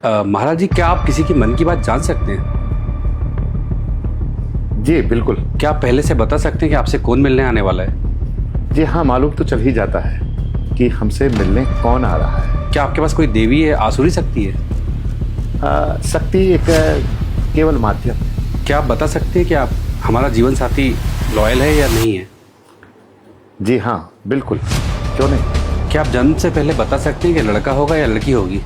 महाराज जी, क्या आप किसी की मन की बात जान सकते हैं? जी बिल्कुल। क्या आप पहले से बता सकते हैं कि आपसे कौन मिलने आने वाला है? जी हाँ, मालूम तो चल ही जाता है कि हमसे मिलने कौन आ रहा है। क्या आपके पास कोई देवी है, आसुरी शक्ति है? शक्ति एक केवल माध्यम है। क्या आप बता सकते हैं कि आप हमारा जीवन साथी लॉयल है या नहीं है? जी हाँ बिल्कुल, क्यों नहीं। क्या आप जन्म से पहले बता सकते हैं कि लड़का होगा या लड़की होगी?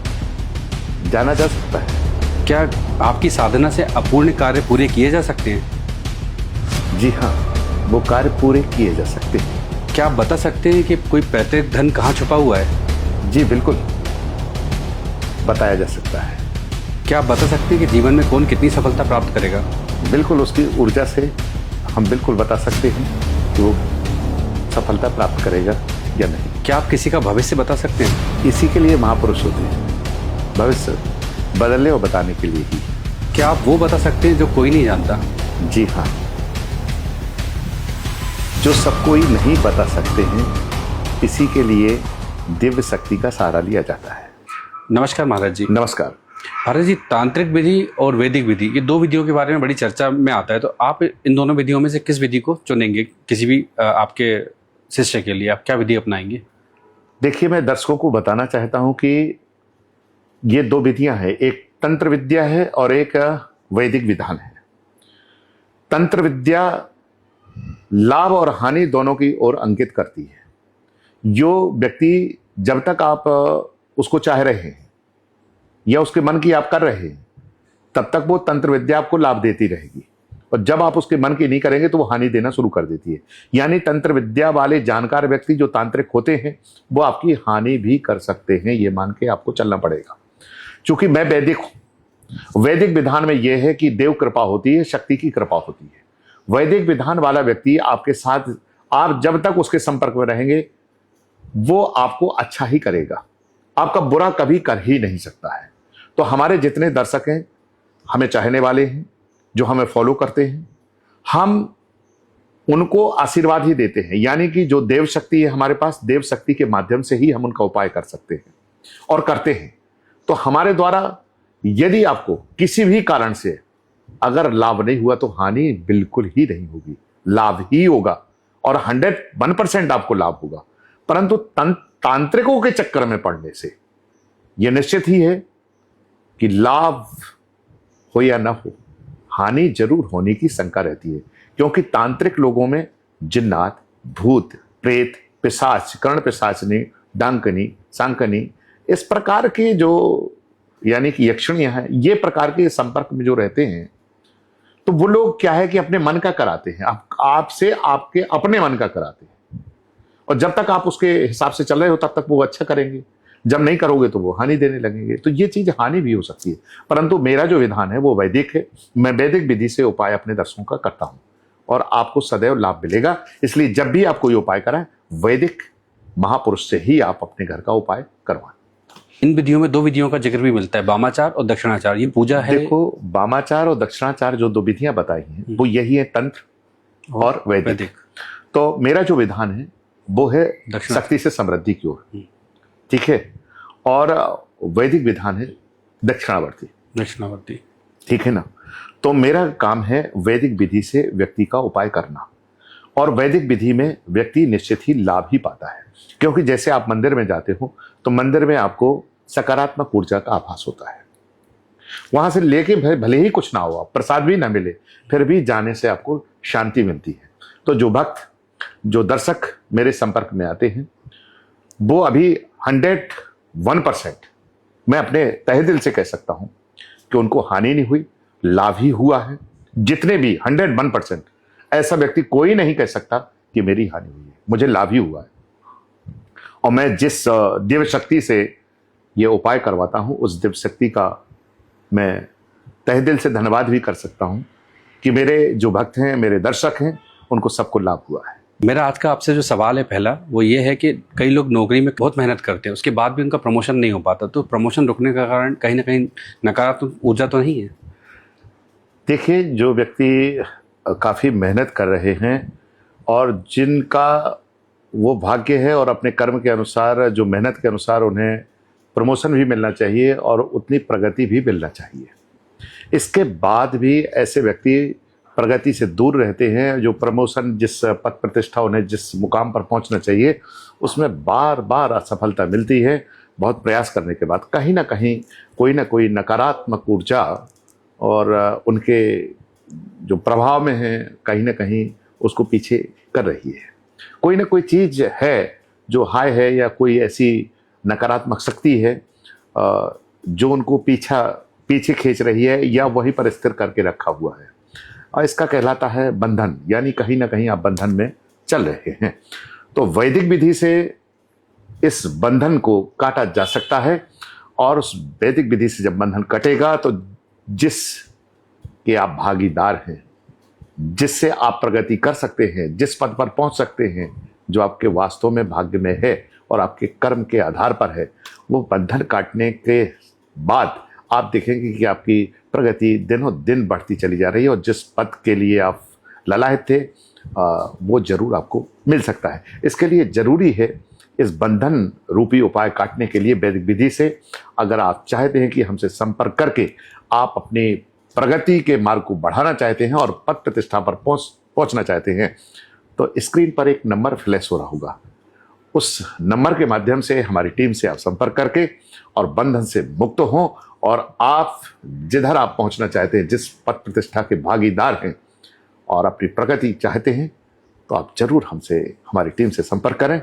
जाना जा सकता है। क्या आपकी साधना से अपूर्ण कार्य पूरे किए जा सकते हैं? जी हाँ, वो कार्य पूरे किए जा सकते हैं। क्या आप बता सकते हैं कि कोई पैतृक धन कहाँ छुपा हुआ है? जी बिल्कुल, बताया जा सकता है। क्या आप बता सकते हैं कि जीवन में कौन कितनी सफलता प्राप्त करेगा? बिल्कुल, उसकी ऊर्जा से हम बिल्कुल बता सकते हैं कि वो सफलता प्राप्त करेगा या नहीं। क्या आप किसी का भविष्य बता सकते हैं? इसी के लिए महापुरुष होते हैं, भविष्य बदलने और बताने के लिए ही। क्या आप वो बता सकते हैं जो कोई नहीं जानता? जी हाँ, जो सब कोई नहीं बता सकते हैं, इसी के लिए दिव्य शक्ति का सहारा लिया जाता है। नमस्कार महाराज जी। नमस्कार महाराज जी, तांत्रिक विधि और वैदिक विधि, ये दो विधियों के बारे में बड़ी चर्चा में आता है, तो आप इन दोनों विधियों में से किस विधि को चुनेंगे? किसी भी आपके शिष्य के लिए आप क्या विधि अपनाएंगे? देखिए, मैं दर्शकों को बताना चाहता हूं कि ये दो विधियां हैं, एक तंत्र विद्या है और एक वैदिक विधान है। तंत्र विद्या लाभ और हानि दोनों की ओर अंकित करती है। जो व्यक्ति जब तक आप उसको चाह रहे हैं या उसके मन की आप कर रहे हैं, तब तक वो तंत्र विद्या आपको लाभ देती रहेगी, और जब आप उसके मन की नहीं करेंगे तो वो हानि देना शुरू कर देती है। यानी तंत्र विद्या वाले जानकार व्यक्ति जो तांत्रिक होते हैं, वो आपकी हानि भी कर सकते हैं, ये मान के आपको चलना पड़ेगा। चूंकि मैं वैदिक हूं, वैदिक विधान में यह है कि देव कृपा होती है, शक्ति की कृपा होती है। वैदिक विधान वाला व्यक्ति आपके साथ, आप जब तक उसके संपर्क में रहेंगे, वो आपको अच्छा ही करेगा, आपका बुरा कभी कर ही नहीं सकता है। तो हमारे जितने दर्शक हैं, हमें चाहने वाले हैं, जो हमें फॉलो करते हैं, हम उनको आशीर्वाद ही देते हैं। यानी कि जो देव शक्ति है हमारे पास, देव शक्ति के माध्यम से ही हम उनका उपाय कर सकते हैं और करते हैं। तो हमारे द्वारा यदि आपको किसी भी कारण से अगर लाभ नहीं हुआ, तो हानि बिल्कुल ही नहीं होगी, लाभ ही होगा, और 101% आपको लाभ होगा। परंतु तांत्रिकों के चक्कर में पड़ने से यह निश्चित ही है कि लाभ हो या ना हो, हानि जरूर होने की शंका रहती है। क्योंकि तांत्रिक लोगों में जिन्नात, भूत, प्रेत, पिशाच, कर्ण पिशाचनी, डांकनी, सांकनी, इस प्रकार के जो यानी कि यक्षिणियां हैं, ये प्रकार के संपर्क में जो रहते हैं, तो वो लोग क्या है कि अपने मन का कराते हैं, आपसे आपके अपने मन का कराते हैं। और जब तक आप उसके हिसाब से चल रहे हो, तब तक वो अच्छा करेंगे, जब नहीं करोगे तो वो हानि देने लगेंगे। तो ये चीज हानि भी हो सकती है। परंतु मेरा जो विधान है वो वैदिक है। मैं वैदिक विधि से उपाय अपने दर्शकों का करता हूं और आपको सदैव लाभ मिलेगा। इसलिए जब भी आप कोई उपाय कराएं, वैदिक महापुरुष से ही आप अपने घर का उपाय करवाएं। इन विधियों में दो विधियों का जिक्र भी मिलता है, वामाचार और दक्षिणाचार। ये पूजा है। देखो, वामाचार और दक्षिणाचार जो दो विधियां बताई हैं, वो यही है, तंत्र और वैदिक। तो मेरा जो विधान है वो है शक्ति से समृद्धि की ओर, ठीक है। और वैदिक विधान है दक्षिणावर्ती, दक्षिणावर्ती, ठीक है ना। तो मेरा काम है वैदिक विधि से व्यक्ति का उपाय करना, और वैदिक विधि में व्यक्ति निश्चित ही लाभ ही पाता है। क्योंकि जैसे आप मंदिर में जाते हो, तो मंदिर में आपको सकारात्मक ऊर्जा का आभास होता है। वहां से लेके भले ही कुछ ना हो, प्रसाद भी ना मिले, फिर भी जाने से आपको शांति मिलती है। तो जो भक्त, जो दर्शक मेरे संपर्क में आते हैं, वो अभी 101% मैं अपने तहे दिल से कह सकता हूं कि उनको हानि नहीं हुई, लाभ ही हुआ है। जितने भी 101%, ऐसा व्यक्ति कोई नहीं कह सकता कि मेरी हानि हुई है, मुझे लाभ ही हुआ है। और मैं जिस दिव्य शक्ति से ये उपाय करवाता हूं, उस दिव्य शक्ति का मैं तहे दिल से धन्यवाद भी कर सकता हूं कि मेरे जो भक्त हैं, मेरे दर्शक हैं, उनको सबको लाभ हुआ है। मेरा आज का आपसे जो सवाल है पहला, वो ये है कि कई लोग नौकरी में बहुत मेहनत करते हैं, उसके बाद भी उनका प्रमोशन नहीं हो पाता, तो प्रमोशन रुकने का कारण कहीं ना कहीं नकारात्मक ऊर्जा तो नहीं है? देखिए, जो व्यक्ति काफ़ी मेहनत कर रहे हैं और जिनका वो भाग्य है और अपने कर्म के अनुसार, जो मेहनत के अनुसार उन्हें प्रमोशन भी मिलना चाहिए और उतनी प्रगति भी मिलना चाहिए। इसके बाद भी ऐसे व्यक्ति प्रगति से दूर रहते हैं, जो प्रमोशन, जिस पद प्रतिष्ठा उन्हें जिस मुकाम पर पहुंचना चाहिए उसमें बार बार असफलता मिलती है। बहुत प्रयास करने के बाद कहीं ना कोई नकारात्मक ऊर्जा और उनके जो प्रभाव में है कहीं ना कहीं उसको पीछे कर रही है। कोई ना कोई चीज़ है जो हाय है, या कोई ऐसी नकारात्मक शक्ति है जो उनको पीछे खींच रही है या वहीं पर स्थिर करके रखा हुआ है, और इसका कहलाता है बंधन। यानी कहीं ना कहीं आप बंधन में चल रहे हैं। तो वैदिक विधि से इस बंधन को काटा जा सकता है, और उस वैदिक विधि से जब बंधन कटेगा तो जिस के आप भागीदार हैं, जिससे आप प्रगति कर सकते हैं, जिस पद पर पहुंच सकते हैं, जो आपके वास्तव में भाग्य में है और आपके कर्म के आधार पर है, वो बंधन काटने के बाद आप देखेंगे कि आपकी प्रगति दिनों दिन बढ़ती चली जा रही है, और जिस पद के लिए आप ललायत थे वो जरूर आपको मिल सकता है। इसके लिए जरूरी है इस बंधन रूपी उपाय काटने के लिए वैदिक विधि से अगर आप चाहते हैं कि हमसे संपर्क करके आप अपनी प्रगति के मार्ग को बढ़ाना चाहते हैं और पद प्रतिष्ठा पर पहुंचना चाहते हैं, तो स्क्रीन पर एक नंबर फ्लैश हो रहा होगा। उस नंबर के माध्यम से हमारी टीम से आप संपर्क करके और बंधन से मुक्त हों, और आप जिधर आप पहुंचना चाहते हैं, जिस पद प्रतिष्ठा के भागीदार हैं और अपनी प्रगति चाहते हैं, तो आप जरूर हमसे, हमारी टीम से संपर्क करें,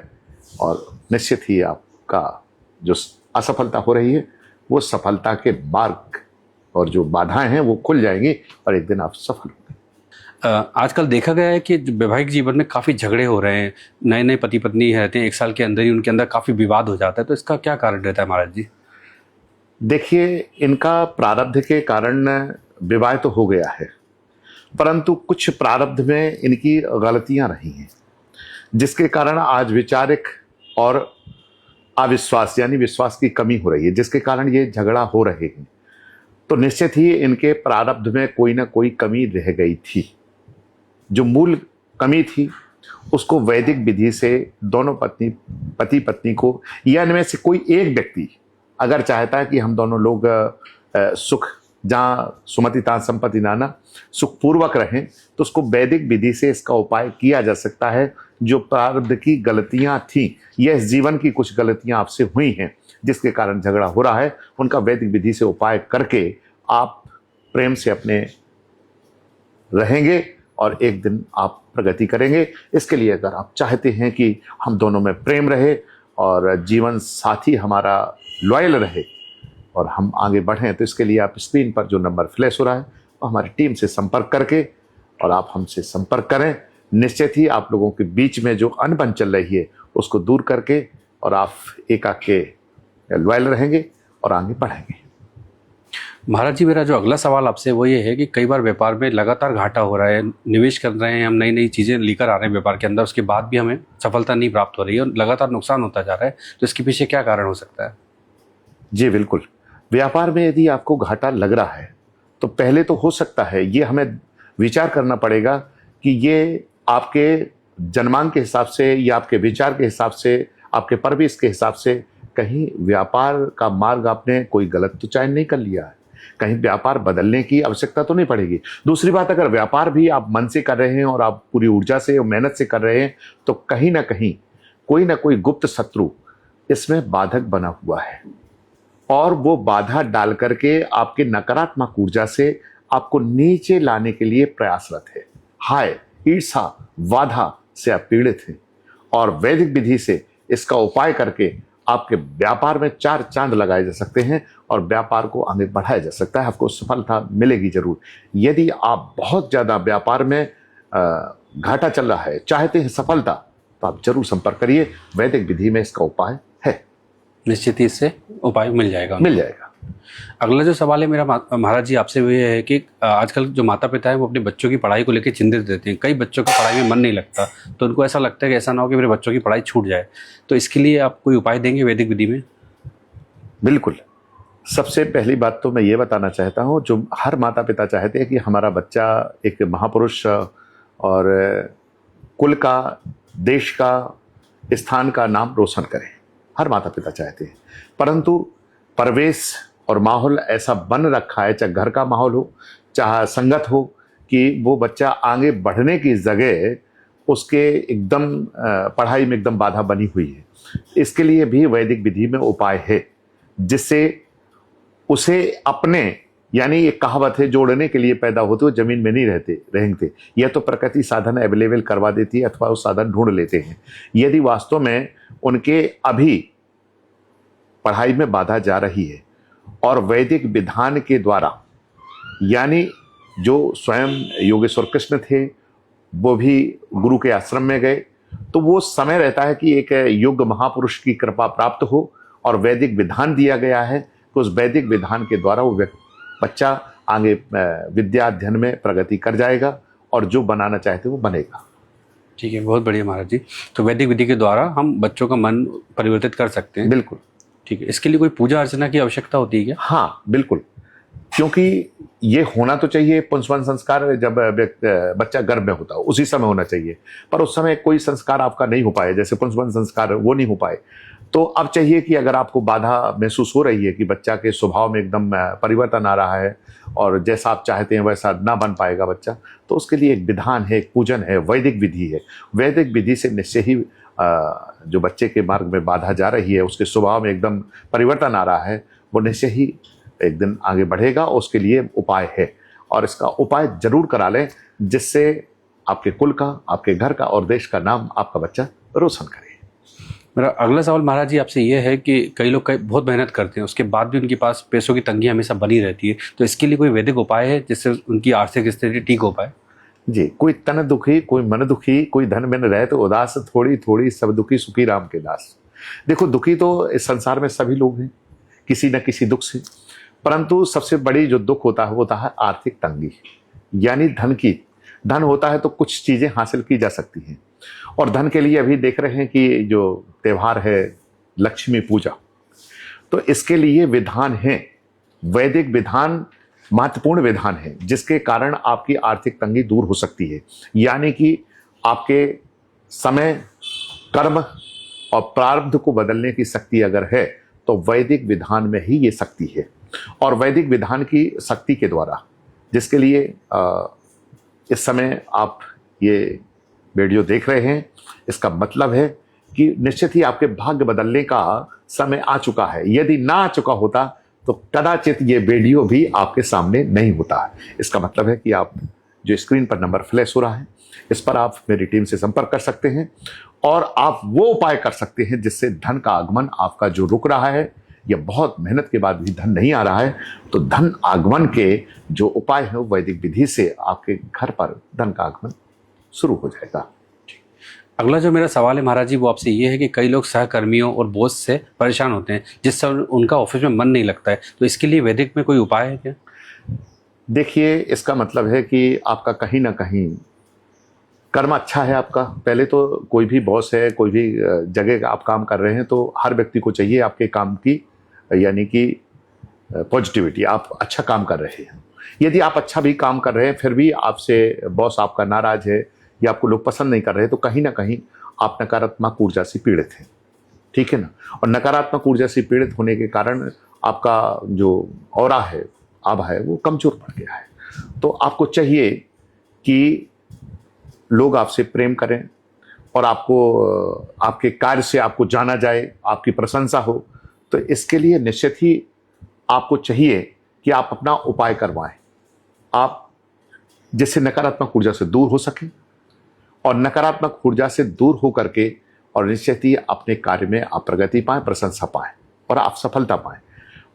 और निश्चित ही आपका जो असफलता हो रही है वो सफलता के मार्ग और जो बाधाएं हैं वो खुल जाएंगी, और एक दिन आप सफल होंगे। आजकल देखा गया है कि वैवाहिक जीवन में काफ़ी झगड़े हो रहे हैं, नए नए पति पत्नी रहते हैं, 1 साल के अंदर ही उनके अंदर काफ़ी विवाद हो जाता है, तो इसका क्या कारण रहता है महाराज जी? देखिए, इनका प्रारब्ध के कारण विवाह तो हो गया है, परंतु कुछ प्रारब्ध में इनकी गलतियां रही हैं, जिसके कारण आज वैचारिक और अविश्वास यानी विश्वास की कमी हो रही है, जिसके कारण ये झगड़ा हो रहे हैं। तो निश्चित ही इनके प्रारब्ध में कोई ना कोई कमी रह गई थी। जो मूल कमी थी उसको वैदिक विधि से दोनों पति पत्नी को, या इनमें से कोई एक व्यक्ति अगर चाहता है कि हम दोनों लोग सुख, जहाँ सुमति तहाँ संपत्ति नाना, सुखपूर्वक रहें, तो उसको वैदिक विधि से इसका उपाय किया जा सकता है। जो प्रारब्ध की गलतियां थी, यह इस जीवन की कुछ गलतियां आपसे हुई हैं जिसके कारण झगड़ा हो रहा है, उनका वैदिक विधि से उपाय करके आप प्रेम से अपने रहेंगे और एक दिन आप प्रगति करेंगे। इसके लिए अगर आप चाहते हैं कि हम दोनों में प्रेम रहे और जीवन साथी हमारा लॉयल रहे और हम आगे बढ़ें, तो इसके लिए आप स्क्रीन पर जो नंबर फ्लैश हो रहा है वो हमारी टीम से संपर्क करके और आप हमसे संपर्क करें। निश्चित ही आप लोगों के बीच में जो अनबन चल रही है उसको दूर करके और आप एकाक के लॉयल रहेंगे और आगे बढ़ेंगे। महाराज जी, मेरा जो अगला सवाल आपसे वो ये है कि कई बार व्यापार में लगातार घाटा हो रहा है, निवेश कर रहे हैं, हम नई नई चीज़ें लेकर आ रहे हैं व्यापार के अंदर, उसके बाद भी हमें सफलता नहीं प्राप्त हो रही है और लगातार नुकसान होता जा रहा है, तो इसके पीछे क्या कारण हो सकता है? जी बिल्कुल, व्यापार में यदि आपको घाटा लग रहा है तो पहले तो हो सकता है, ये हमें विचार करना पड़ेगा कि ये आपके जन्मांक के हिसाब से या आपके विचार के हिसाब से, आपके परवरिश के हिसाब से कहीं व्यापार का मार्ग आपने कोई गलत तो चयन नहीं कर लिया है, कहीं व्यापार बदलने की आवश्यकता तो नहीं पड़ेगी। दूसरी बात, अगर व्यापार भी आप मन से कर रहे हैं और आप पूरी ऊर्जा से और मेहनत से कर रहे हैं, तो कहीं ना कोई गुप्त शत्रु इसमें बाधक बना हुआ है और वो बाधा डाल करके आपके नकारात्मक ऊर्जा से आपको नीचे लाने के लिए प्रयासरत है। हाय, ईर्षा, बाधा से आप पीड़ित हैं और वैदिक विधि से इसका उपाय करके आपके व्यापार में 4 चांद लगाए जा सकते हैं और व्यापार को आगे बढ़ाया जा सकता है। आपको सफलता मिलेगी जरूर। यदि आप बहुत ज्यादा व्यापार में घाटा चल रहा है, चाहते हैं सफलता, तो आप जरूर संपर्क करिए। वैदिक विधि में इसका उपाय है, निश्चित ही इससे उपाय मिल जाएगा। अगला जो सवाल है मेरा महाराज जी आपसे वो ये है कि आजकल जो माता पिता है वो अपने बच्चों की पढ़ाई को लेकर चिंतित रहते हैं। कई बच्चों का पढ़ाई में मन नहीं लगता, तो उनको ऐसा लगता है कि ऐसा ना हो कि मेरे बच्चों की पढ़ाई छूट जाए, तो इसके लिए आप कोई उपाय देंगे वैदिक विधि में? बिल्कुल। सबसे पहली बात तो मैं ये बताना चाहता हूँ, जो हर माता पिता चाहते हैं कि हमारा बच्चा एक महापुरुष और कुल का, देश का, स्थान का नाम रोशन करे। हर माता पिता चाहते हैं, परंतु परिवेश और माहौल ऐसा बन रखा है, चाहे घर का माहौल हो चाहे संगत हो, कि वो बच्चा आगे बढ़ने की जगह उसके एकदम पढ़ाई में एकदम बाधा बनी हुई है। इसके लिए भी वैदिक विधि में उपाय है, जिससे उसे अपने, यानी ये कहावत है, जोड़ने के लिए पैदा होते हो जमीन में नहीं रहेंगे। यह तो प्रकृति साधन अवेलेबल करवा देती है अथवा वो साधन ढूंढ लेते हैं। यदि वास्तव में उनके अभी पढ़ाई में बाधा जा रही है और वैदिक विधान के द्वारा, यानी जो स्वयं योगेश्वर कृष्ण थे वो भी गुरु के आश्रम में गए, तो वो समय रहता है कि एक योग्य महापुरुष की कृपा प्राप्त हो और वैदिक विधान दिया गया है, तो उस वैदिक विधान के द्वारा वो बच्चा आगे विद्या अध्ययन में प्रगति कर जाएगा और जो बनाना चाहते वो बनेगा। ठीक है, बहुत बढ़िया महाराज जी। तो वैदिक विधि के द्वारा हम बच्चों का मन परिवर्तित कर सकते हैं। बिल्कुल। ठीक है, इसके लिए कोई पूजा अर्चना की आवश्यकता होती है क्या? हाँ बिल्कुल, क्योंकि ये होना तो चाहिए पुंसवन संस्कार जब बच्चा गर्भ में होता है उसी समय होना चाहिए, पर उस समय कोई संस्कार आपका नहीं हो पाए, जैसे पुंसवन संस्कार वो नहीं हो पाए, तो अब चाहिए कि अगर आपको बाधा महसूस हो रही है कि बच्चा के स्वभाव में एकदम परिवर्तन आ रहा है और जैसा आप चाहते हैं वैसा ना बन पाएगा बच्चा, तो उसके लिए एक विधान है, एक पूजन है, वैदिक विधि है। वैदिक विधि से निश्चय ही जो बच्चे के मार्ग में बाधा जा रही है, उसके स्वभाव में एकदम परिवर्तन आ रहा है, वो निश्चय ही एक दिन आगे बढ़ेगा। उसके लिए उपाय है और इसका उपाय जरूर करा लें, जिससे आपके कुल का, आपके घर का और देश का नाम आपका बच्चा रोशन करे। मेरा अगला सवाल महाराज जी आपसे ये है कि कई लोग बहुत मेहनत करते हैं, उसके बाद भी उनके पास पैसों की तंगी हमेशा बनी रहती है, तो इसके लिए कोई वैदिक उपाय है जिससे उनकी आर्थिक स्थिति ठीक हो पाए? जी, कोई तन दुखी, कोई मन दुखी, कोई धन बिन रहे तो उदास, थोड़ी थोड़ी सब दुखी, सुखी राम के दास। देखो, दुखी तो इस संसार में सभी लोग हैं किसी न किसी दुख से, परंतु सबसे बड़ी जो दुख होता है वो होता है आर्थिक तंगी, यानी धन की। धन होता है तो कुछ चीजें हासिल की जा सकती हैं, और धन के लिए अभी देख रहे हैं कि जो त्योहार है लक्ष्मी पूजा, तो इसके लिए विधान है, वैदिक विधान महत्वपूर्ण विधान है, जिसके कारण आपकी आर्थिक तंगी दूर हो सकती है। यानी कि आपके समय, कर्म और प्रारब्ध को बदलने की शक्ति अगर है तो वैदिक विधान में ही ये शक्ति है। और वैदिक विधान की शक्ति के द्वारा, जिसके लिए इस समय आप ये वीडियो देख रहे हैं, इसका मतलब है कि निश्चित ही आपके भाग्य बदलने का समय आ चुका है। यदि ना आ चुका होता तो कदाचित ये वीडियो भी आपके सामने नहीं होता है। इसका मतलब है कि आप जो स्क्रीन पर नंबर फ्लैश हो रहा है, इस पर आप मेरी टीम से संपर्क कर सकते हैं और आप वो उपाय कर सकते हैं जिससे धन का आगमन आपका जो रुक रहा है या बहुत मेहनत के बाद भी धन नहीं आ रहा है, तो धन आगमन के जो उपाय है वैदिक विधि से आपके घर पर धन का आगमन शुरू हो जाएगा। अगला जो मेरा सवाल है महाराज जी वो आपसे ये है कि कई लोग सहकर्मियों और बॉस से परेशान होते हैं, जिससे उनका ऑफिस में मन नहीं लगता है, तो इसके लिए वैदिक में कोई उपाय है क्या? देखिए, इसका मतलब है कि आपका कहीं ना कहीं कर्म अच्छा है आपका। पहले तो कोई भी बॉस है, कोई भी जगह आप काम कर रहे हैं, तो हर व्यक्ति को चाहिए आपके काम की, यानी कि पॉजिटिविटी, आप अच्छा काम कर रहे हैं। यदि आप अच्छा भी काम कर रहे हैं फिर भी आपसे बॉस आपका नाराज है या आपको लोग पसंद नहीं कर रहे, तो कहीं ना कहीं आप नकारात्मक ऊर्जा से पीड़ित हैं, ठीक है ना। और नकारात्मक ऊर्जा से पीड़ित होने के कारण आपका जो ऑरा है, आभा है, वो कमजोर पड़ गया है। तो आपको चाहिए कि लोग आपसे प्रेम करें और आपको, आपके कार्य से आपको जाना जाए, आपकी प्रशंसा हो। तो इसके लिए निश्चित ही आपको चाहिए कि आप अपना उपाय करवाएं, आप जिससे नकारात्मक ऊर्जा से दूर हो सकें, और नकारात्मक ऊर्जा से दूर हो करके और निश्चित ही अपने कार्य में आप प्रगति पाएं, प्रशंसा पाएं और आप सफलता पाएं।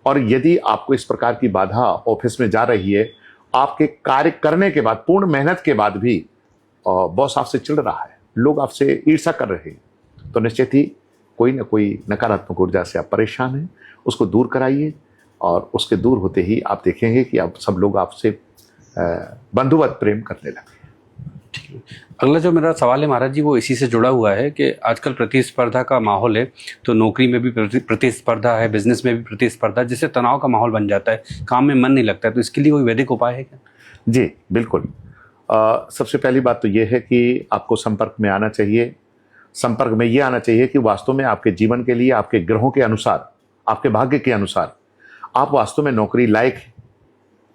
और यदि आपको इस प्रकार की बाधा ऑफिस में जा रही है, आपके कार्य करने के बाद, पूर्ण मेहनत के बाद भी बॉस आपसे चिढ़ रहा है, लोग आपसे ईर्ष्या कर रहे हैं, तो निश्चित ही कोई ना कोई नकारात्मक ऊर्जा से आप परेशान हैं, उसको दूर कराइए। और उसके दूर होते ही आप देखेंगे कि आप सब लोग आपसे बंधुवत प्रेम करने लगे। अगला जो मेरा सवाल है महाराज जी वो इसी से जुड़ा हुआ है कि आजकल प्रतिस्पर्धा का माहौल है, तो नौकरी में भी प्रतिस्पर्धा है, बिजनेस में भी प्रतिस्पर्धा, जिससे तनाव का माहौल बन जाता है, काम में मन नहीं लगता है, तो इसके लिए कोई वैदिक उपाय है क्या? जी बिल्कुल। सबसे पहली बात तो ये है कि आपको संपर्क में आना चाहिए। संपर्क में ये आना चाहिए कि वास्तव में आपके जीवन के लिए, आपके ग्रहों के अनुसार, आपके भाग्य के अनुसार आप वास्तव में नौकरी लायक,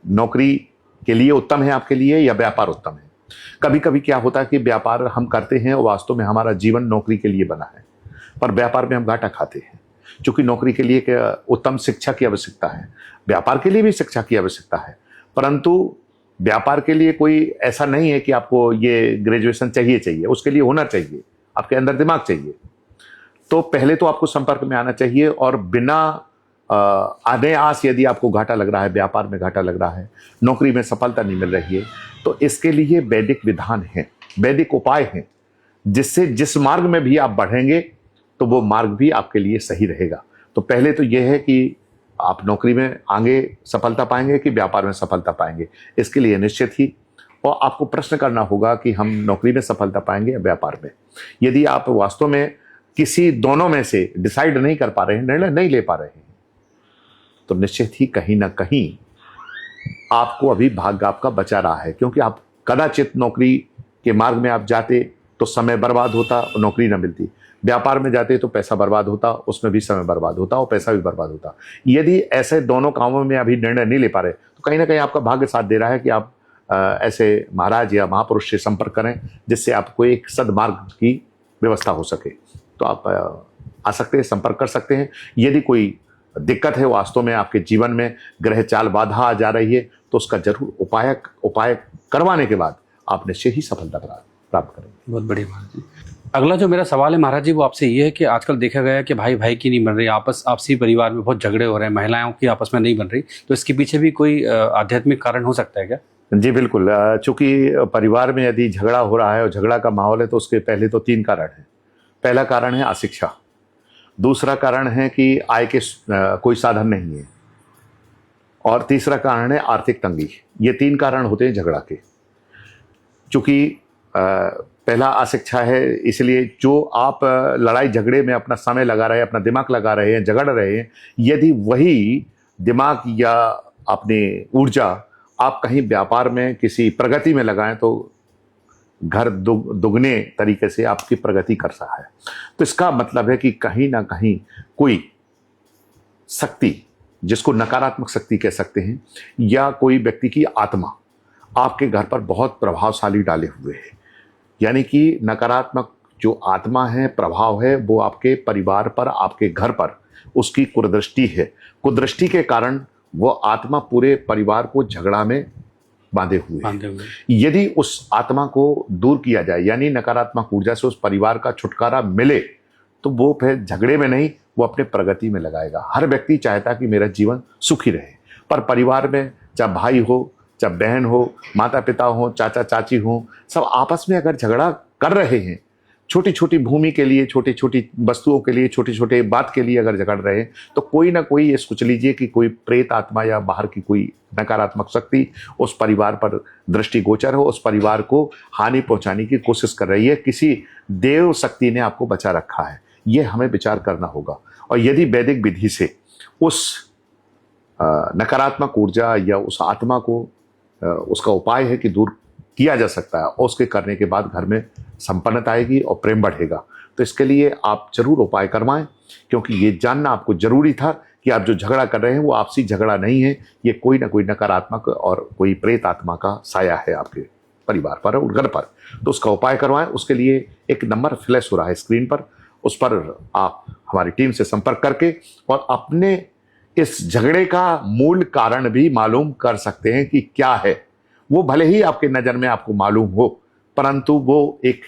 नौकरी के लिए उत्तम है आपके लिए, या व्यापार उत्तम है। कभी कभी क्या होता है कि व्यापार हम करते हैं और वास्तव में हमारा जीवन नौकरी के लिए बना है, पर व्यापार में हम घाटा खाते हैं। क्योंकि नौकरी के लिए एक उत्तम शिक्षा की आवश्यकता है, व्यापार के लिए भी शिक्षा की आवश्यकता है, परंतु व्यापार के लिए कोई ऐसा नहीं है कि आपको ये ग्रेजुएशन चाहिए, उसके लिए हुनर चाहिए, आपके अंदर दिमाग चाहिए। तो पहले तो आपको संपर्क में आना चाहिए, और बिना अनायास यदि आपको घाटा लग रहा है, व्यापार में घाटा लग रहा है, नौकरी में सफलता नहीं मिल रही है, तो इसके लिए वैदिक विधान है, वैदिक उपाय हैं, जिससे जिस मार्ग में भी आप बढ़ेंगे तो वो मार्ग भी आपके लिए सही रहेगा। तो पहले तो यह है कि आप नौकरी में आगे सफलता पाएंगे कि व्यापार में सफलता पाएंगे, इसके लिए निश्चित ही और आपको प्रश्न करना होगा कि हम नौकरी में सफलता पाएंगे या व्यापार में। यदि आप वास्तव में किसी दोनों में से डिसाइड नहीं कर पा रहे हैं, निर्णय नहीं ले पा रहे हैं, तो निश्चित ही कहीं ना कहीं आपको अभी भाग्य आपका बचा रहा है। क्योंकि आप कदाचित नौकरी के मार्ग में आप जाते तो समय बर्बाद होता और नौकरी ना मिलती, व्यापार में जाते तो पैसा बर्बाद होता, उसमें भी समय बर्बाद होता और पैसा भी बर्बाद होता। यदि ऐसे दोनों कामों में अभी निर्णय नहीं ले पा रहे, तो कहीं ना कहीं आपका भाग्य साथ दे रहा है कि आप ऐसे महाराज या महापुरुष से संपर्क करें, जिससे आपको एक सदमार्ग की व्यवस्था हो सके। तो आप आ सकते हैं, संपर्क कर सकते हैं। यदि कोई दिक्कत है वास्तव में आपके जीवन में, ग्रह चाल बाधा आ जा रही है, तो उसका जरूर उपाय करवाने के बाद आप निश्चय ही सफलता प्राप्त करेंगे। बहुत बढ़िया महाराज जी। अगला जो मेरा सवाल है महाराज जी, वो आपसे ये है कि आजकल देखा गया है कि भाई भाई की नहीं बन रही, आपसी परिवार में बहुत झगड़े हो रहे हैं, महिलाओं की आपस में नहीं बन रही, तो इसके पीछे भी कोई आध्यात्मिक कारण हो सकता है क्या? जी बिल्कुल। चूंकि परिवार में यदि झगड़ा हो रहा है और झगड़ा का माहौल है, तो उसके पहले तो 3 कारण हैं। पहला कारण है अशिक्षा, दूसरा कारण है कि आय के कोई साधन नहीं है, और तीसरा कारण है आर्थिक तंगी। ये 3 कारण होते हैं झगड़ा के। चूंकि पहला अशिक्षा है, इसलिए जो आप लड़ाई झगड़े में अपना समय लगा रहे हैं, अपना दिमाग लगा रहे हैं, झगड़ रहे हैं, यदि वही दिमाग या अपनी ऊर्जा आप कहीं व्यापार में किसी प्रगति में लगाएं, तो घर दुगने तरीके से आपकी प्रगति कर रहा है। तो इसका मतलब है कि कहीं ना कहीं कोई शक्ति, जिसको नकारात्मक शक्ति कह सकते हैं, या कोई व्यक्ति की आत्मा आपके घर पर बहुत प्रभावशाली डाले हुए है। यानी कि नकारात्मक जो आत्मा है, प्रभाव है, वो आपके परिवार पर, आपके घर पर उसकी कुदृष्टि है। कुदृष्टि के कारण वो आत्मा पूरे परिवार को झगड़ा में बांधे हुए है। यदि उस आत्मा को दूर किया जाए, यानी नकारात्मक ऊर्जा से उस परिवार का छुटकारा मिले, तो वो फिर झगड़े में नहीं, वो अपने प्रगति में लगाएगा। हर व्यक्ति चाहता कि मेरा जीवन सुखी रहे, पर परिवार में चाहे भाई हो, चाहे बहन हो, माता पिता हो, चाचा चाची हो, सब आपस में अगर झगड़ा कर रहे हैं, छोटी छोटी भूमि के लिए, छोटी छोटी वस्तुओं के लिए, छोटे छोटे बात के लिए अगर झगड़ रहे हैं, तो कोई ना कोई ये सोच लीजिए कि कोई प्रेत आत्मा या बाहर की कोई नकारात्मक शक्ति उस परिवार पर दृष्टिगोचर हो, उस परिवार को हानि पहुंचाने की कोशिश कर रही है। किसी देव शक्ति ने आपको बचा रखा है, ये हमें विचार करना होगा। और यदि वैदिक विधि से उस नकारात्मक ऊर्जा या उस आत्मा को उसका उपाय है कि दूर किया जा सकता है, और उसके करने के बाद घर में संपन्नता आएगी और प्रेम बढ़ेगा। तो इसके लिए आप जरूर उपाय करवाएं, क्योंकि ये जानना आपको जरूरी था कि आप जो झगड़ा कर रहे हैं वो आपसी झगड़ा नहीं है, ये कोई ना कोई नकारात्मक और कोई प्रेत आत्मा का साया है आपके परिवार पर और घर पर। तो उसका उपाय करवाएं। उसके लिए एक नंबर फ्लैश हो रहा है स्क्रीन पर, उस पर आप हमारी टीम से संपर्क करके और अपने इस झगड़े का मूल कारण भी मालूम कर सकते हैं कि क्या है। वो भले ही आपके नज़र में आपको मालूम हो, परंतु वो एक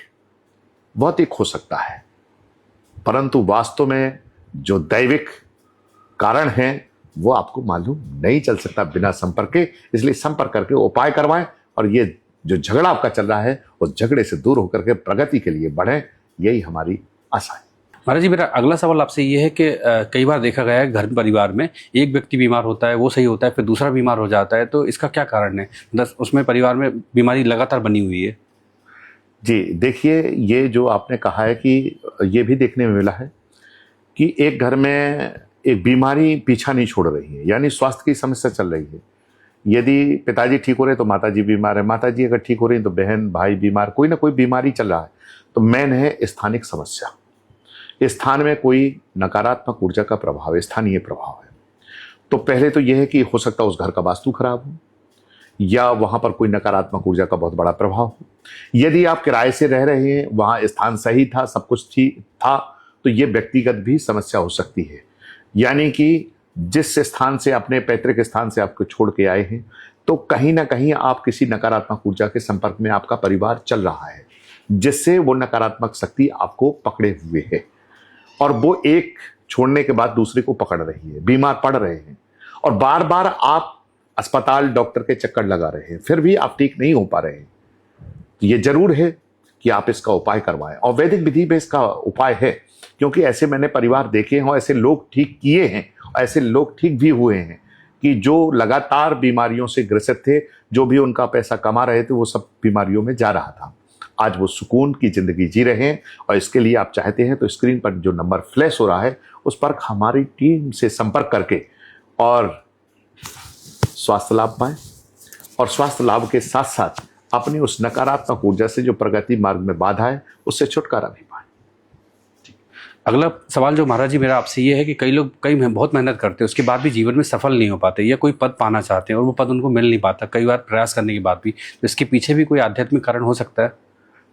भौतिक हो सकता है, परंतु वास्तव में जो दैविक कारण है वो आपको मालूम नहीं चल सकता बिना संपर्क के। इसलिए संपर्क करके उपाय करवाएं, और ये जो झगड़ा आपका चल रहा है उस झगड़े से दूर होकर के प्रगति के लिए बढ़ें, यही हमारी आशा है। महाराज जी, मेरा अगला सवाल आपसे ये है कि कई बार देखा गया है घर परिवार में एक व्यक्ति बीमार होता है, वो सही होता है, फिर दूसरा बीमार हो जाता है, तो इसका क्या कारण है? उसमें परिवार में बीमारी लगातार बनी हुई है। जी देखिए, ये जो आपने कहा है कि ये भी देखने में मिला है कि एक घर में एक बीमारी पीछा नहीं छोड़ रही है, यानी स्वास्थ्य की समस्या चल रही है। यदि पिताजी ठीक हो रहे तो माताजी बीमार है, माताजी अगर ठीक हो रही तो बहन भाई बीमार, कोई ना कोई बीमारी चल रहा है। तो मेन है स्थानिक समस्या, स्थान में कोई नकारात्मक ऊर्जा का प्रभाव है, स्थानीय प्रभाव है। तो पहले तो यह है कि हो सकता है उस घर का वास्तु खराब हो या वहां पर कोई नकारात्मक ऊर्जा का बहुत बड़ा प्रभाव हो। यदि आप किराए से रह रहे हैं, वहां स्थान सही था, सब कुछ ठीक था, तो ये व्यक्तिगत भी समस्या हो सकती है। यानी कि जिस स्थान से अपने पैतृक स्थान से आपको छोड़ के आए हैं, तो कहीं ना कहीं आप किसी नकारात्मक ऊर्जा के संपर्क में आपका परिवार चल रहा है, जिससे वो नकारात्मक शक्ति आपको पकड़े हुए है और वो एक छोड़ने के बाद दूसरे को पकड़ रही है, बीमार पड़ रहे हैं और बार बार आप अस्पताल डॉक्टर के चक्कर लगा रहे हैं, फिर भी आप ठीक नहीं हो पा रहे हैं। तो ये जरूर है कि आप इसका उपाय करवाएं और वैदिक विधि में इसका उपाय है, क्योंकि ऐसे मैंने परिवार देखे हैं और ऐसे लोग ठीक किए हैं, ऐसे लोग ठीक भी हुए हैं कि जो लगातार बीमारियों से ग्रसित थे, जो भी उनका पैसा कमा रहे थे वो सब बीमारियों में जा रहा था, आज वो सुकून की जिंदगी जी रहे हैं। और इसके लिए आप चाहते हैं तो स्क्रीन पर जो नंबर फ्लैश हो रहा है उस पर हमारी टीम से संपर्क करके और स्वास्थ्य लाभ पाएं और स्वास्थ्य लाभ के साथ साथ अपनी उस नकारात्मक ऊर्जा से जो प्रगति मार्ग में बाधा है उससे छुटकारा भी पाएं। अगला सवाल जो महाराज जी मेरा आपसे ये है कि कई लोग बहुत मेहनत करते हैं, उसके बाद भी जीवन में सफल नहीं हो पाते या कोई पद पाना चाहते हैं और वो पद उनको मिल नहीं पाता, कई बार प्रयास करने के बाद भी। तो इसके पीछे भी कोई आध्यात्मिक कारण हो सकता है?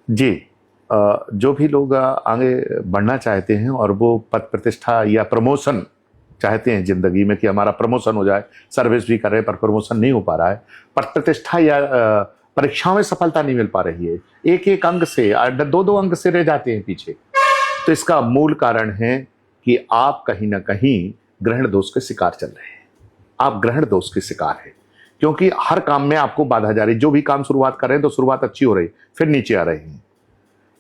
जी, जो भी लोग आगे बढ़ना चाहते हैं और वो पद प्रतिष्ठा या प्रमोशन चाहते हैं जिंदगी में कि हमारा प्रमोशन हो जाए, सर्विस भी कर रहे हैं पर प्रमोशन नहीं हो पा रहा है, पद प्रतिष्ठा या परीक्षाओं में सफलता नहीं मिल पा रही है, एक एक अंक से 2-2 अंक से रह जाते हैं पीछे, तो इसका मूल कारण है कि आप कहीं ना कहीं ग्रहण दोष के शिकार चल रहे हैं। आप ग्रहण दोष के शिकार हैं क्योंकि हर काम में आपको बाधा जा रही है। जो भी काम शुरुआत कर रहे हैं तो शुरुआत अच्छी हो रही, फिर नीचे आ रही है।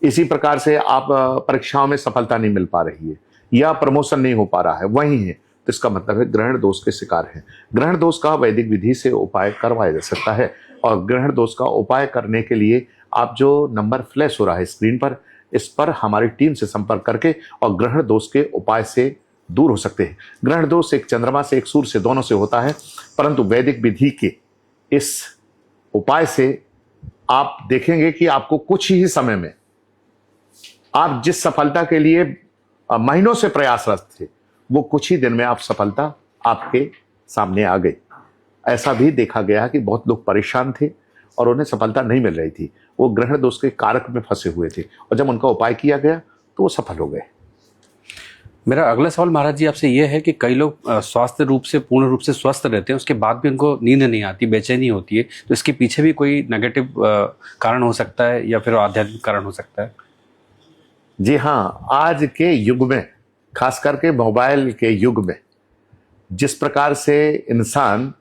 इसी प्रकार से आप परीक्षाओं में सफलता नहीं मिल पा रही है या प्रमोशन नहीं हो पा रहा है, वही है, तो इसका मतलब है ग्रहण दोष के शिकार है। ग्रहण दोष का वैदिक विधि से उपाय करवाया जा सकता है और ग्रहण दोष का उपाय करने के लिए आप जो नंबर फ्लैश हो रहा है स्क्रीन पर, इस पर हमारी टीम से संपर्क करके और ग्रहण दोष के उपाय से दूर हो सकते हैं। ग्रहण दोष एक चंद्रमा से, एक सूर्य से, दोनों से होता है, परंतु वैदिक विधि के इस उपाय से आप देखेंगे कि आपको कुछ ही समय में आप जिस सफलता के लिए महीनों से प्रयासरत थे, वो कुछ ही दिन में आप सफलता आपके सामने आ गई। ऐसा भी देखा गया कि बहुत लोग परेशान थे और उन्हें सफलता नहीं मिल रही थी, वो ग्रहण दोष के कारक में फंसे हुए थे और जब उनका उपाय किया गया तो वो सफल हो गए। मेरा अगला सवाल महाराज जी आपसे ये है कि कई लोग स्वास्थ्य रूप से पूर्ण रूप से स्वस्थ रहते हैं, उसके बाद भी उनको नींद नहीं आती, बेचैनी होती है, तो इसके पीछे भी कोई नेगेटिव कारण हो सकता है या फिर आध्यात्मिक कारण हो सकता है? जी हाँ, आज के युग में, खास करके मोबाइल के युग में, जिस प्रकार से इंसान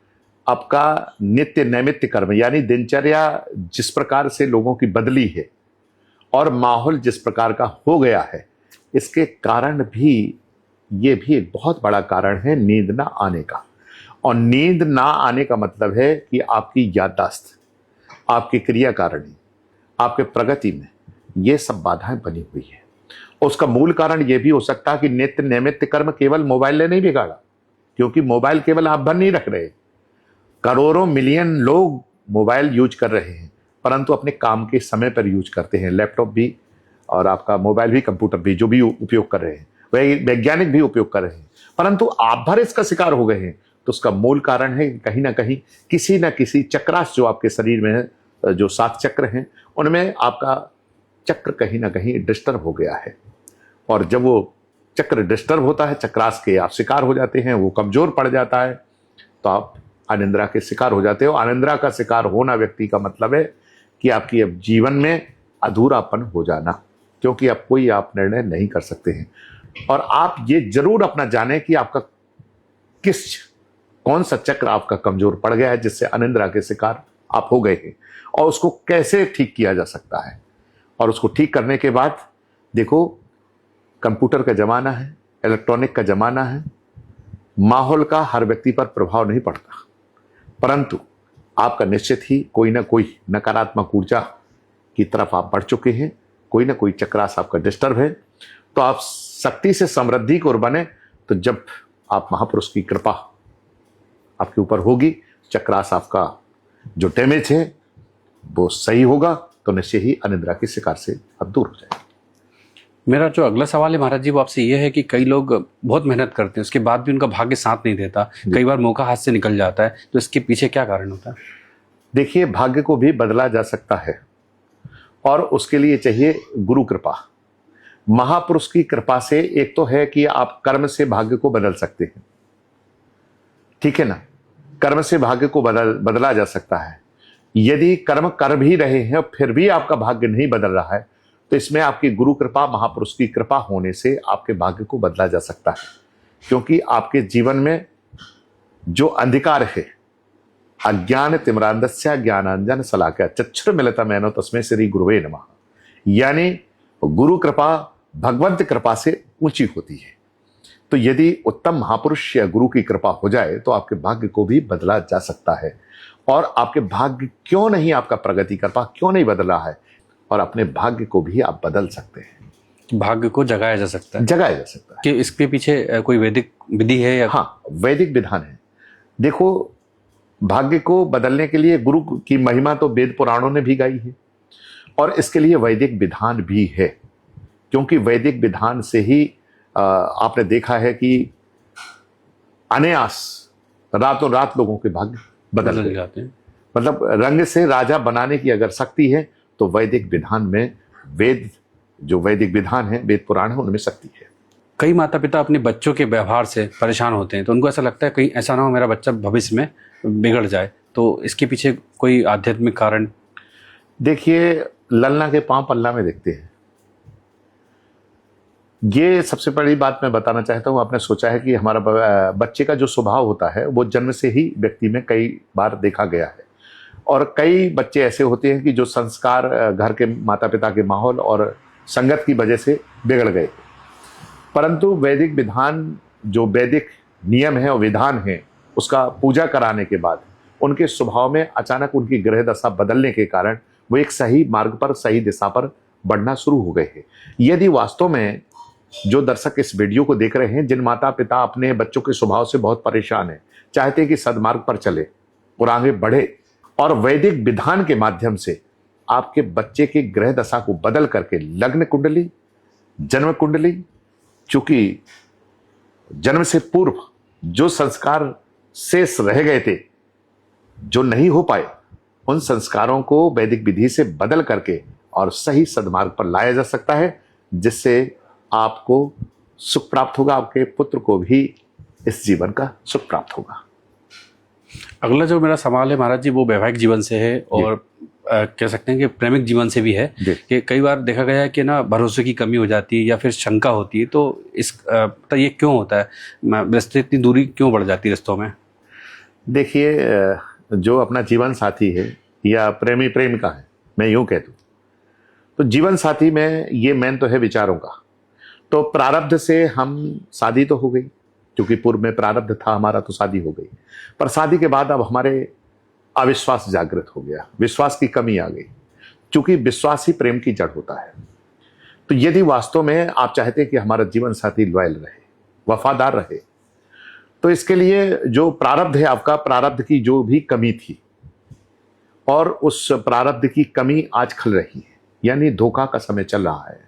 आपका नित्य नैमित्य कर्म यानी दिनचर्या जिस प्रकार से लोगों की बदली है और माहौल जिस प्रकार का हो गया है, इसके कारण भी ये भी एक बहुत बड़ा कारण है नींद ना आने का। और नींद ना आने का मतलब है कि आपकी याददाश्त, आपकी क्रियाकारिणी, आपके प्रगति में ये सब बाधाएं बनी हुई है। उसका मूल कारण यह भी हो सकता है कि नित्य नैमित्य कर्म केवल मोबाइल ने नहीं बिगाड़ा, क्योंकि मोबाइल केवल आप भर नहीं रख रहे, करोड़ों मिलियन लोग मोबाइल यूज कर रहे हैं, परंतु अपने काम के समय पर यूज करते हैं। लैपटॉप भी और आपका मोबाइल भी, कंप्यूटर भी, जो भी उपयोग कर रहे हैं, वह वैज्ञानिक भी उपयोग कर रहे हैं, परंतु आप भर इसका शिकार हो गए हैं। तो उसका मूल कारण है कहीं ना कहीं किसी न किसी चक्रास जो आपके शरीर में है, जो 7 चक्र हैं, उनमें आपका चक्र कहीं ना कहीं डिस्टर्ब हो गया है। और जब वो चक्र डिस्टर्ब होता है, चक्रास के आप शिकार हो जाते हैं, वो कमजोर पड़ जाता है, तो आप अनिद्रा के शिकार हो जाते हो। अनिद्रा का शिकार होना व्यक्ति का मतलब है कि आपकी अब जीवन में अधूरापन हो जाना, क्योंकि अब कोई आप निर्णय नहीं कर सकते हैं। और आप ये जरूर अपना जाने कि आपका कौन सा चक्र आपका कमजोर पड़ गया है जिससे अनिद्रा के शिकार आप हो गए हैं, और उसको कैसे ठीक किया जा सकता है। और उसको ठीक करने के बाद देखो, कंप्यूटर का जमाना है, इलेक्ट्रॉनिक का जमाना है, माहौल का हर व्यक्ति पर प्रभाव नहीं पड़ता, परंतु आपका निश्चित ही कोई ना कोई नकारात्मक ऊर्जा की तरफ आप बढ़ चुके हैं, कोई ना कोई चक्रास आपका डिस्टर्ब है। तो आप शक्ति से समृद्धि को बने, तो जब आप महापुरुष की कृपा आपके ऊपर होगी, चक्रास आपका जो डैमेज है वो सही होगा, तो निश्चय ही अनिद्रा के शिकार से आप दूर हो जाएंगे। मेरा जो अगला सवाल है महाराज जी वो आपसे ये है कि कई लोग बहुत मेहनत करते हैं, उसके बाद भी उनका भाग्य साथ नहीं देता, कई बार मौका हाथ से निकल जाता है, तो इसके पीछे क्या कारण होता है? देखिए, भाग्य को भी बदला जा सकता है और उसके लिए चाहिए गुरु कृपा। महापुरुष की कृपा से एक तो है कि आप कर्म से भाग्य को बदल सकते हैं, ठीक है ना। कर्म से भाग्य को बदला जा सकता है। यदि कर्म कर भी रहे हैं फिर भी आपका भाग्य नहीं बदल रहा है, तो इसमें आपकी गुरु कृपा, महापुरुष की कृपा होने से आपके भाग्य को बदला जा सकता है। क्योंकि आपके जीवन में जो अंधकार है, अज्ञान तिमिरांधस्य ज्ञानांजन शलाकया चक्षुर्मिलितमेन तस्मै श्री गुरुवे नमः, यानी गुरु कृपा भगवंत कृपा से ऊंची होती है। तो यदि उत्तम महापुरुष या गुरु की कृपा हो जाए तो आपके भाग्य को भी बदला जा सकता है। और आपके भाग्य क्यों नहीं, आपका प्रगति कृपा क्यों नहीं बदल रहा है, और अपने भाग्य को भी आप बदल सकते हैं। भाग्य को जगाया जा सकता है, जगाया जा सकता है। कि इसके पीछे कोई वैदिक विधि है या? हाँ, वैदिक विधान है। देखो, भाग्य को बदलने के लिए गुरु की महिमा तो वेद पुराणों ने भी गाई है, और इसके लिए वैदिक विधान भी है। क्योंकि वैदिक विधान से ही आपने देखा है कि अनायास रातों रात लोगों के भाग्य बदल जाते हैं। मतलब रंग से राजा बनाने की अगर शक्ति है तो वैदिक विधान में, जो वैदिक विधान है, वेद पुराण है, उनमें शक्ति है। कई माता पिता अपने बच्चों के व्यवहार से परेशान होते हैं, तो उनको ऐसा लगता है कहीं ऐसा ना हो मेरा बच्चा भविष्य में बिगड़ जाए, तो इसके पीछे कोई आध्यात्मिक कारण? देखिए, ललना के पांव पल्ला में देखते हैं। ये सबसे बड़ी बात मैं बताना चाहता हूँ। आपने सोचा है कि हमारा बच्चे का जो स्वभाव होता है वो जन्म से ही व्यक्ति में कई बार देखा गया है, और कई बच्चे ऐसे होते हैं कि जो संस्कार घर के माता पिता के माहौल और संगत की वजह से बिगड़ गए। परंतु वैदिक विधान, जो वैदिक नियम है और विधान है, उसका पूजा कराने के बाद उनके स्वभाव में अचानक उनकी ग्रह दशा बदलने के कारण वो एक सही मार्ग पर, सही दिशा पर बढ़ना शुरू हो गए हैं। यदि वास्तव में जो दर्शक इस वीडियो को देख रहे हैं, जिन माता पिता अपने बच्चों के स्वभाव से बहुत परेशान हैं, चाहते हैं कि सदमार्ग पर चले और आगे बढ़े, और वैदिक विधान के माध्यम से आपके बच्चे की ग्रह दशा को बदल करके लग्न कुंडली, जन्म कुंडली, चूंकि जन्म से पूर्व जो संस्कार शेष रह गए थे, जो नहीं हो पाए, उन संस्कारों को वैदिक विधि से बदल करके और सही सदमार्ग पर लाया जा सकता है, जिससे आपको सुख प्राप्त होगा, आपके पुत्र को भी इस जीवन का सुख प्राप्त होगा। अगला जो मेरा सवाल है महाराज जी वो वैवाहिक जीवन से है, और कह सकते हैं कि प्रेमिक जीवन से भी है। कि कई बार देखा गया है कि ना भरोसे की कमी हो जाती है या फिर शंका होती है, तो तो ये क्यों होता है? रिश्ते इतनी दूरी क्यों बढ़ जाती है रिश्तों में? देखिए, जो अपना जीवन साथी है या प्रेमी प्रेमिका है, मैं यूं कह दूं, तो जीवन साथी में ये मेन तो है विचारों का। तो प्रारब्ध से हम शादी तो हो गई, क्योंकि पूर्व में प्रारब्ध था हमारा, तो शादी हो गई। पर शादी के बाद अब हमारे अविश्वास जागृत हो गया, विश्वास की कमी आ गई, क्योंकि विश्वास ही प्रेम की जड़ होता है। तो यदि वास्तव में आप चाहते हैं कि हमारा जीवन साथी लॉयल रहे, वफादार रहे, तो इसके लिए जो प्रारब्ध है आपका, प्रारब्ध की जो भी कमी थी, और उस प्रारब्ध की कमी आज खल रही है, यानी धोखा का समय चल रहा है,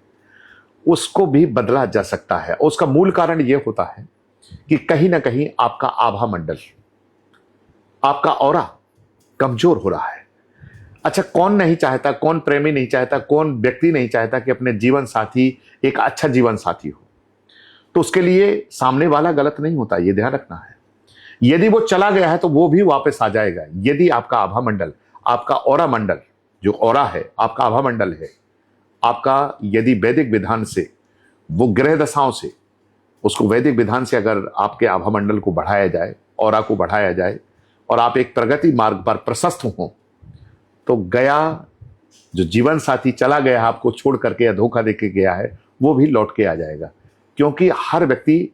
उसको भी बदला जा सकता है। उसका मूल कारण यह होता है कि कहीं ना कहीं आपका आभा मंडल, आपका ऑरा कमजोर हो रहा है। अच्छा, कौन नहीं चाहता, कौन प्रेमी नहीं चाहता, कौन व्यक्ति नहीं चाहता कि अपने जीवन साथी एक अच्छा जीवन साथी हो? तो उसके लिए सामने वाला गलत नहीं होता, यह ध्यान रखना है। यदि वो चला गया है तो वो भी वापस आ जाएगा। यदि आपका आभा मंडल, आपका ऑरा मंडल, जो ऑरा है आपका आभा मंडल है आपका, यदि वैदिक विधान से वो ग्रह दशाओं से, उसको वैदिक विधान से अगर आपके आभा मंडल को बढ़ाया जाए, ऑरा को बढ़ाया जाए, और आप एक प्रगति मार्ग पर प्रशस्त हों, तो गया जो जीवन साथी चला गया है आपको छोड़ करके या धोखा देके गया है, वो भी लौट के आ जाएगा। क्योंकि हर व्यक्ति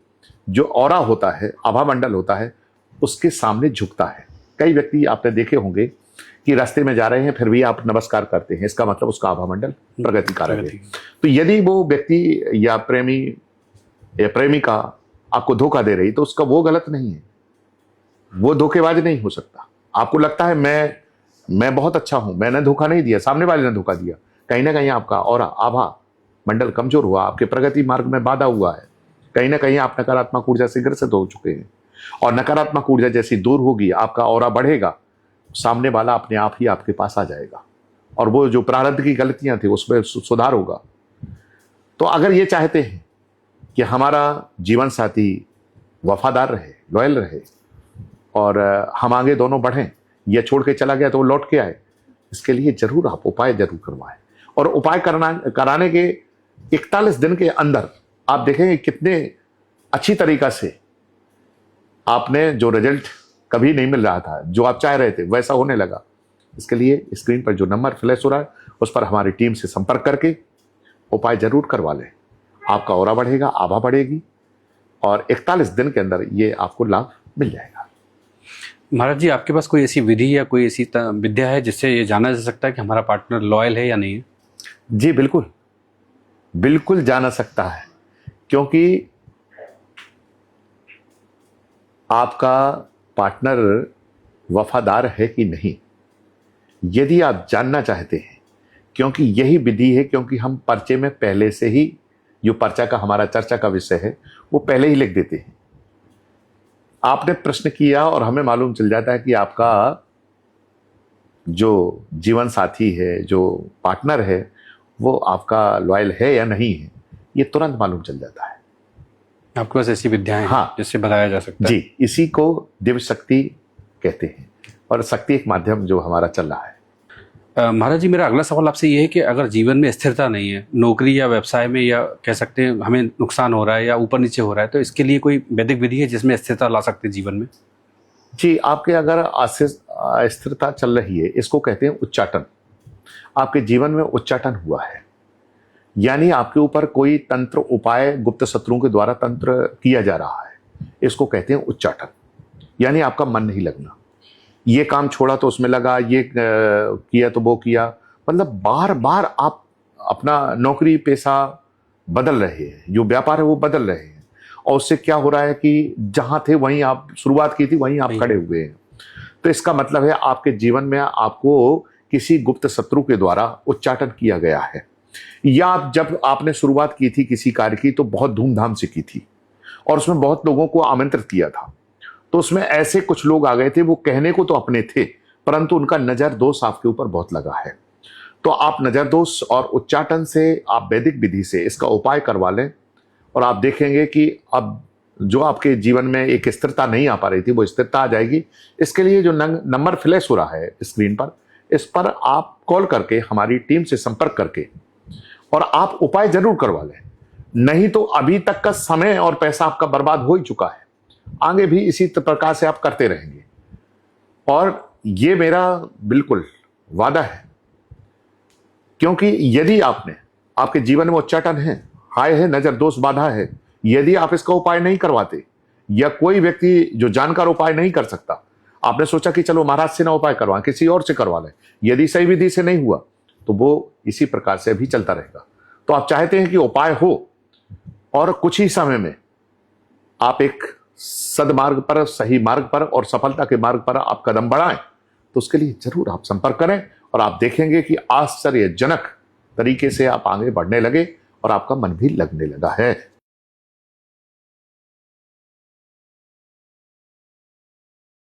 जो ऑरा होता है, आभा मंडल होता है, उसके सामने झुकता है। कई व्यक्ति आपने देखे होंगे कि रास्ते में जा रहे हैं फिर भी आप नमस्कार करते हैं, इसका मतलब उसका आभा मंडल प्रगति कारक है। तो यदि वो व्यक्ति या प्रेमी या प्रेमिका आपको धोखा दे रही, तो उसका वो गलत नहीं है, वो धोखेबाज नहीं हो सकता। आपको लगता है मैं बहुत अच्छा हूं, मैंने धोखा नहीं दिया, सामने वाले ने धोखा दिया, कहीं ना कहीं आपका और आभा मंडल कमजोर हुआ, आपके प्रगति मार्ग में बाधा हुआ है, कहीं ना कहीं आप नकारात्मक ऊर्जा से ग्रसित हो चुके हैं, और नकारात्मक ऊर्जा जैसी दूर होगी, आपका ऑरा बढ़ेगा, सामने वाला अपने आप ही आपके पास आ जाएगा, और वो जो प्रारब्ध की गलतियां थी उसमें सुधार होगा। तो अगर ये चाहते हैं कि हमारा जीवन साथी वफादार रहे, लॉयल रहे, और हम आगे दोनों बढ़ें, यह छोड़ के चला गया तो वो लौट के आए, इसके लिए जरूर आप उपाय जरूर करवाएं। और उपाय कराने के 41 दिन के अंदर आप देखेंगे कितने अच्छी तरीका से आपने जो रिजल्ट कभी नहीं मिल रहा था, जो आप चाह रहे थे, वैसा होने लगा। इसके लिए स्क्रीन पर जो नंबर फ्लैश हो रहा है उस पर हमारी टीम से संपर्क करके उपाय जरूर करवा लें। आपका ऑरा बढ़ेगा, आभा बढ़ेगी, और 41 दिन के अंदर ये आपको लाभ मिल जाएगा। महाराज जी, आपके पास कोई ऐसी विधि या कोई ऐसी विद्या है जिससे ये जाना जा सकता है कि हमारा पार्टनर लॉयल है या नहीं है? जी बिल्कुल, बिल्कुल जाना सकता है, क्योंकि आपका पार्टनर वफादार है कि नहीं, यदि आप जानना चाहते हैं, क्योंकि यही विधि है, क्योंकि हम पर्चे में पहले से ही जो पर्चा का हमारा चर्चा का विषय है वो पहले ही लिख देते हैं। आपने प्रश्न किया और हमें मालूम चल जाता है कि आपका जो जीवन साथी है, जो पार्टनर है, वो आपका लॉयल है या नहीं है, ये तुरंत मालूम चल जाता है। आपके पास ऐसी विद्याएं हैं हाँ, जिससे बताया जा सकता है? जी, इसी को दिव्य शक्ति कहते हैं, और शक्ति एक माध्यम जो हमारा चल रहा है। महाराज जी, मेरा अगला सवाल आपसे ये है कि अगर जीवन में स्थिरता नहीं है, नौकरी या व्यवसाय में, या कह सकते हैं हमें नुकसान हो रहा है या ऊपर नीचे हो रहा है, तो इसके लिए कोई वैदिक विधि है जिसमें स्थिरता ला सकते हैं जीवन में? जी, आपके अगर अस्थिरता चल रही है, इसको कहते हैं उच्चाटन। आपके जीवन में उच्चाटन हुआ है, यानी आपके ऊपर कोई तंत्र उपाय गुप्त शत्रुओं के द्वारा तंत्र किया जा रहा है, इसको कहते हैं उच्चाटन। यानी आपका मन नहीं लगना, ये काम छोड़ा तो उसमें लगा, ये किया तो वो किया, मतलब बार बार आप अपना नौकरी पेशा बदल रहे हैं, जो व्यापार है वो बदल रहे हैं, और उससे क्या हो रहा है कि जहां थे वहीं आप शुरुआत की थी वहीं आप खड़े हुए हैं। तो इसका मतलब है आपके जीवन में आपको किसी गुप्त शत्रु के द्वारा उच्चाटन किया गया है, या जब आपने शुरुआत की थी किसी कार्य की तो बहुत धूमधाम से की थी, और उसमें बहुत लोगों को आमंत्रित किया था, तो उसमें ऐसे कुछ लोग आ गए थे, वो कहने को तो अपने थे, परंतु उनका नजर दोष आपके ऊपर बहुत लगा है। तो आप नजर दोष और उच्चाटन से, आप वैदिक विधि से इसका उपाय करवा लें, और आप देखेंगे कि अब जो आपके जीवन में एक स्थिरता नहीं आ पा रही थी वो स्थिरता आ जाएगी। इसके लिए जो नंबर फ्लैश हो रहा है स्क्रीन पर, इस पर आप कॉल करके हमारी टीम से संपर्क करके और आप उपाय जरूर करवा लें। नहीं तो अभी तक का समय और पैसा आपका बर्बाद हो ही चुका है, आगे भी इसी प्रकार से आप करते रहेंगे। और ये मेरा बिल्कुल वादा है, क्योंकि यदि आपके जीवन में उच्चाटन है, हाय है, नजर दोष बाधा है, यदि आप इसका उपाय नहीं करवाते, या कोई व्यक्ति जो जानकार उपाय नहीं कर सकता, आपने सोचा कि चलो महाराज से ना उपाय करवा, किसी और से करवा लें, यदि सही विधि से नहीं हुआ तो वो इसी प्रकार से भी चलता रहेगा। तो आप चाहते हैं कि उपाय हो और कुछ ही समय में आप एक सदमार्ग पर, सही मार्ग पर और सफलता के मार्ग पर आप कदम बढ़ाएं, तो उसके लिए जरूर आप संपर्क करें, और आप देखेंगे कि आश्चर्यजनक तरीके से आप आगे बढ़ने लगे और आपका मन भी लगने लगा है।